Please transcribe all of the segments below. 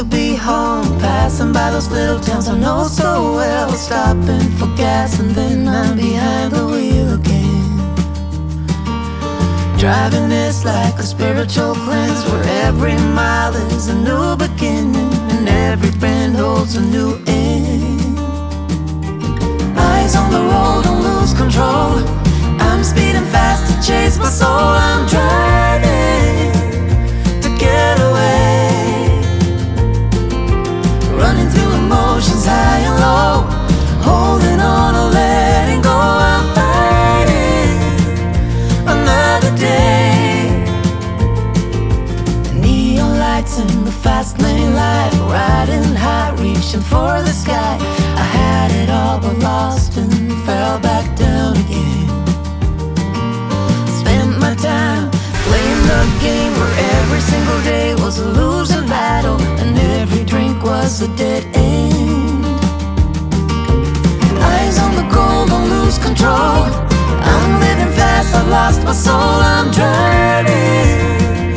be home, passing by those little towns I know so well, stopping for gas and then I'm behind the wheel again. Driving is like a spiritual cleanse, where every mile is a new beginning and every bend holds a new end. Eyes on the road, don't lose control. I'm speeding fast to chase my soul. I'm driving to get away, running through emotions high and low, holding on or letting go. I'm fighting another day. The neon lights in the fast lane life, riding high, reaching for the sky. I had it all but lost and fell back down again. Spent my time playing the game where every single day was a losing battle and every drink was a dead end. Eyes on the goal, don't lose control. I'm living fast, I've lost my soul. I'm driving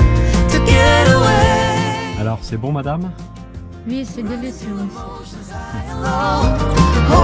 to get away. Alors, c'est bon, madame? Oui, c'est délicieux. Oh,